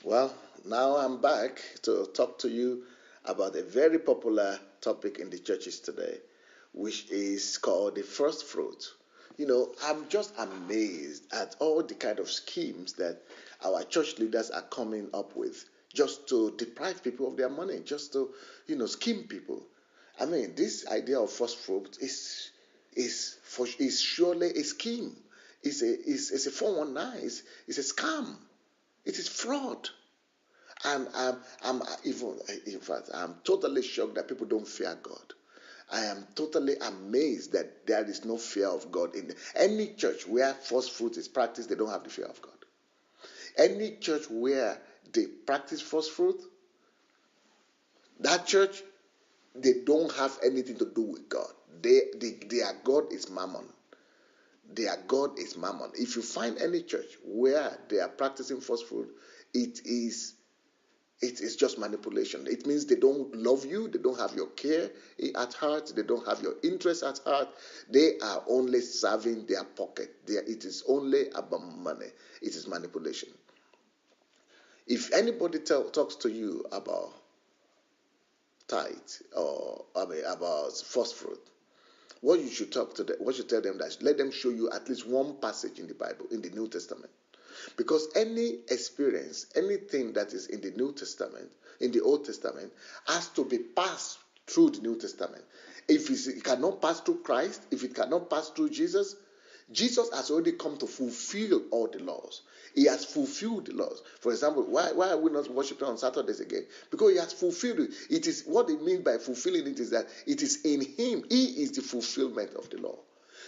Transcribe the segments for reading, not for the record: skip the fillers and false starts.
Well, now I'm back to talk to you about a very popular topic in the churches today, which is called the first fruit. I'm just amazed at all the kind of schemes that our church leaders are coming up with just to deprive people of their money, just to, scheme people. I mean, this idea of first fruit is surely a scheme. It's a 419. It's a scam. It is fraud. And I'm even, in fact, I'm totally shocked that people don't fear God. I am totally amazed that there is no fear of God in any church where first fruit is practiced. They don't have the fear of God. Any church where they practice first fruit, that church, they don't have anything to do with God. Their God is mammon. Their God is mammon. If you find any church where they are practicing first fruit, it is it is just manipulation. It means they don't love you, they don't have your care at heart, they don't have your interest at heart. They are only serving their pocket. It is only about money. It is manipulation. If anybody talks to you about tithe or about first fruit, what you tell them that let them show you at least one passage in the Bible, in the New Testament. Because any experience, anything that is in the New Testament, in the Old Testament, has to be passed through the New Testament. If it cannot pass through Christ, if it cannot pass through Jesus, Jesus has already come to fulfill all the laws. He has fulfilled the laws. For example, why are we not worshiping on Saturdays again? Because he has fulfilled it. It is what it means by fulfilling it is that it is in him. He is the fulfillment of the law.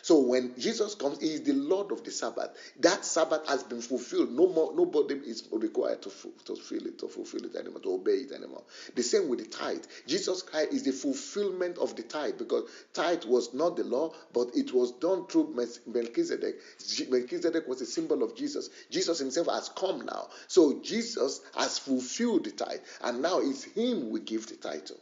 So when Jesus comes, he is the Lord of the Sabbath. That Sabbath has been fulfilled. No more, nobody is required to fulfill it anymore, to obey it anymore. The same with the tithe. Jesus Christ is the fulfillment of the tithe because tithe was not the law, but it was done through Melchizedek. Melchizedek was a symbol of Jesus. Jesus himself has come now. So Jesus has fulfilled the tithe, and now it's him we give the title.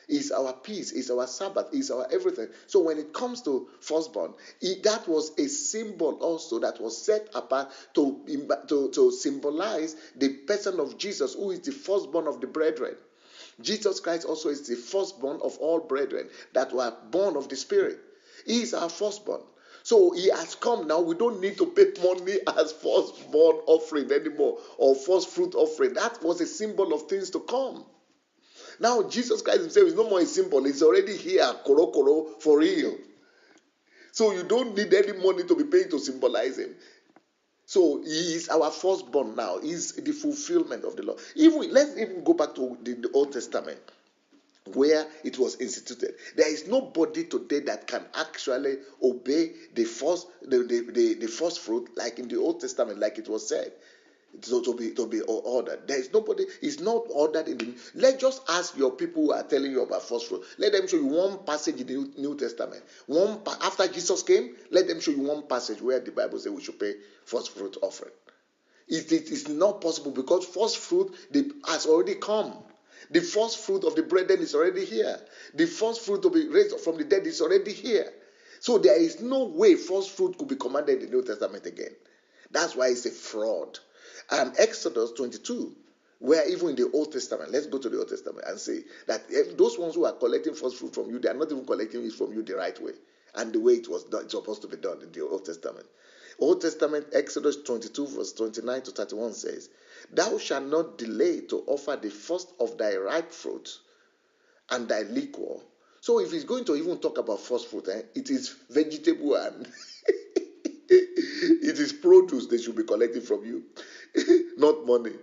Is our peace, is our Sabbath, is our everything. So when it comes to firstborn, that was a symbol also that was set apart to symbolize the person of Jesus, who is the firstborn of the brethren. Jesus Christ also is the firstborn of all brethren that were born of the Spirit. He is our firstborn. So he has come now. We don't need to pay money as firstborn offering anymore or first fruit offering. That was a symbol of things to come. Now Jesus Christ himself is no more a symbol. He's already here, koro for real. So you don't need any money to be paying to symbolize him. So he is our firstborn now. He's the fulfillment of the law. Let's even go back to the Old Testament, where it was instituted. There is nobody today that can actually obey the first fruit like in the Old Testament, like it was said. To be ordered. There is nobody, it's not ordered in the. Let's just ask your people who are telling you about first fruit. Let them show you one passage in the New Testament. After Jesus came, let them show you one passage where the Bible says we should pay first fruit offering. It is not possible because first fruit has already come. The first fruit of the brethren is already here. The first fruit to be raised from the dead is already here. So there is no way first fruit could be commanded in the New Testament again. That's why it's a fraud. And Exodus 22, where even in the Old Testament, let's go to the Old Testament and say that those ones who are collecting first fruit from you, they are not even collecting it from you the right way and the way it was done, it's supposed to be done in the Old Testament. Old Testament, Exodus 22, verse 29 to 31 says, "Thou shalt not delay to offer the first of thy ripe fruit and thy liquor." So if he's going to even talk about first fruit, it is vegetable and it is produce they should be collecting from you, not money.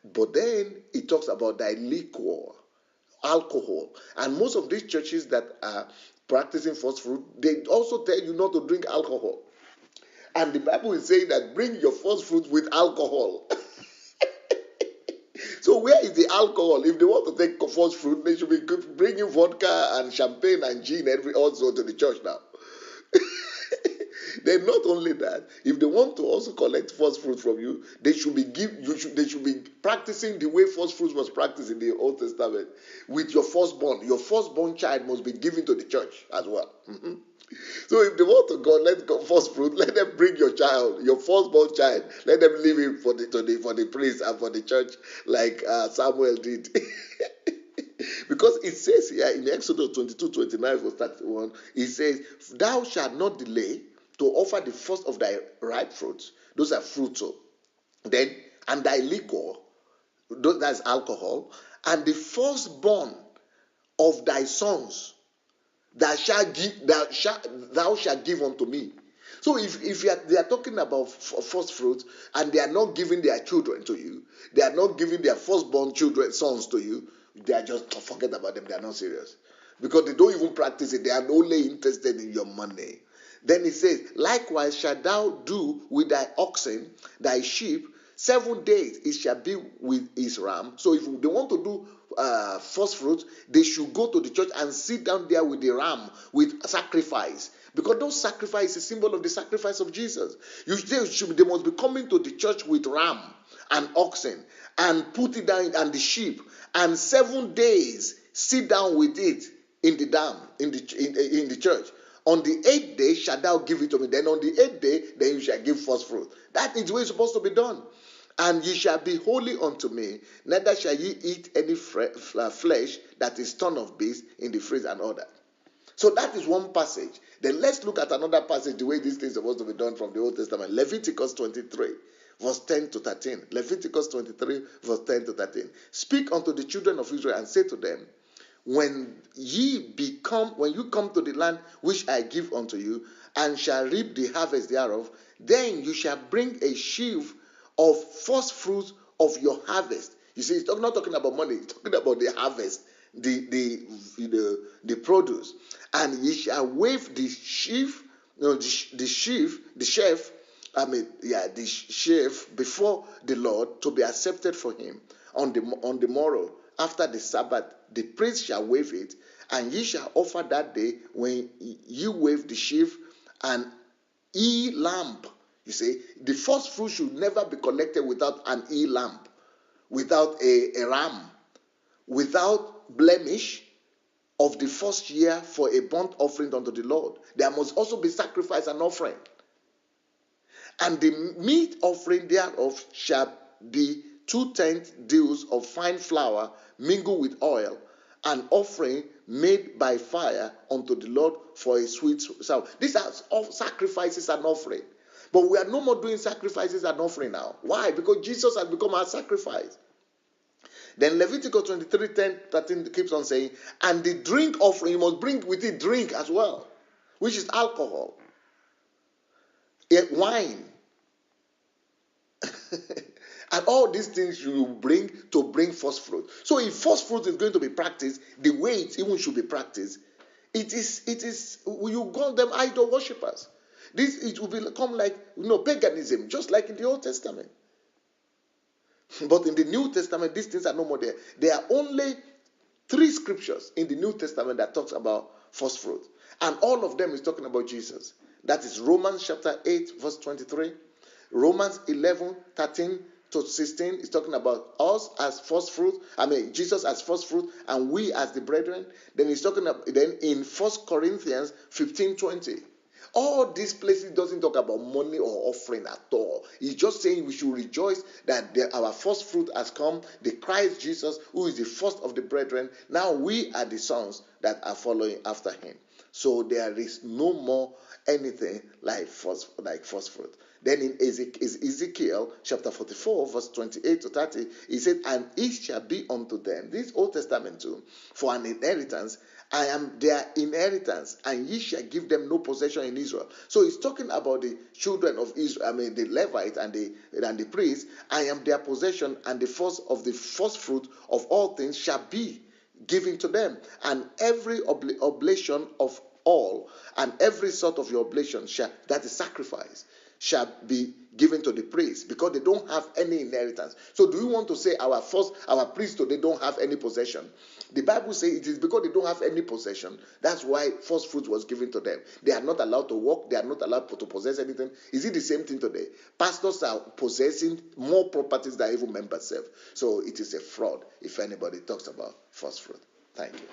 But then it talks about thy liquor, alcohol. And most of these churches that are practicing first fruit, they also tell you not to drink alcohol. And the Bible is saying that bring your first fruit with alcohol. So where is the alcohol? If they want to take first fruit, they should be bringing vodka and champagne and gin also to the church now. Then not only that, if they want to also collect first fruit from you, they should be practicing the way first fruit was practiced in the Old Testament with your firstborn. Your firstborn child must be given to the church as well. So if they want to go, let go first fruit. Let them bring your child, your firstborn child. Let them leave him for the priest and for the church, like Samuel did. Because it says here in Exodus 22:29 verse 31, it says, "Thou shalt not delay to offer the first of thy ripe fruits." Those are fruits. Then, and thy liquor, that's alcohol, and the firstborn of thy sons thou shalt give unto me. So if they are talking about first fruits, and they are not giving their children to you, they are not giving their firstborn children, sons to you, they are just forget about them. They are not serious, because they don't even practice it. They are only interested in your money. Then it says, "Likewise shalt thou do with thy oxen, thy sheep. 7 days it shall be with his ram." So if they want to do first fruit, they should go to the church and sit down there with the ram, with sacrifice, because those sacrifice is a symbol of the sacrifice of Jesus. They must be coming to the church with ram and oxen, and put it down, and the sheep, and 7 days sit down with it in the dam, in the church. On the 8th day shalt thou give it to me. Then on the 8th day, then you shall give first fruit. That is the way it's supposed to be done. "And ye shall be holy unto me, neither shall ye eat any flesh that is torn of beast in the fridge," and all that. So that is one passage. Then let's look at another passage, the way these things are supposed to be done from the Old Testament. Leviticus 23, verse 10 to 13. Leviticus 23, verse 10 to 13. "Speak unto the children of Israel, and say to them, when you come to the land which I give unto you, and shall reap the harvest thereof, then you shall bring a sheaf of first fruits of your harvest." You see, it's not talking about money, it's talking about the harvest, the produce. "And ye shall wave the sheaf before the Lord, to be accepted for him on the morrow after the Sabbath. The priest shall wave it, and ye shall offer that day, when ye wave the sheaf, an lamb." You see, the first fruit should never be collected without an lamb, without a ram, without blemish, of the first year, for a burnt offering unto the Lord. There must also be sacrifice and offering. "And the meat offering thereof shall be 2/10 deals of fine flour mingled with oil, an offering made by fire unto the Lord for a sweet sound." These are all sacrifices and offering. But we are no more doing sacrifices and offering now. Why? Because Jesus has become our sacrifice. Then Leviticus 23, 10, 13 keeps on saying, "And the drink offering, you must bring with it drink as well, which is alcohol, wine." And all these things you bring to bring first fruit. So if first fruit is going to be practiced the way it even should be practiced, it is you call them idol worshippers. It will become like paganism, just like in the Old Testament. But in the New Testament, these things are no more there. There are only 3 scriptures in the New Testament that talks about first fruit, and all of them is talking about Jesus. That is Romans chapter 8, verse 23. Romans 11, 13 to 16 is talking about us as first fruit. Jesus as first fruit, and we as the brethren. Then he's talking about, then in 1 Corinthians 15, 20. All these places doesn't talk about money or offering at all. It's just saying we should rejoice that our first fruit has come, the Christ Jesus, who is the first of the brethren. Now we are the sons that are following after him. So there is no more anything like first fruit. Then in Ezekiel chapter 44, verse 28 to 30, he said, "And it shall be unto them," this Old Testament too, "for an inheritance. I am their inheritance, and ye shall give them no possession in Israel." So he's talking about the children of Israel, the Levites and the priests. "I am their possession, and the first fruit of all things shall be given to them, and every oblation of all, and every sort of your oblation that is sacrifice, shall be given to the priest," because they don't have any inheritance. So do you want to say our priests today don't have any possession? The Bible says it is because they don't have any possession. That's why first fruit was given to them. They are not allowed to work. They are not allowed to possess anything. Is it the same thing today? Pastors are possessing more properties than even members have. So it is a fraud if anybody talks about first fruit. Thank you.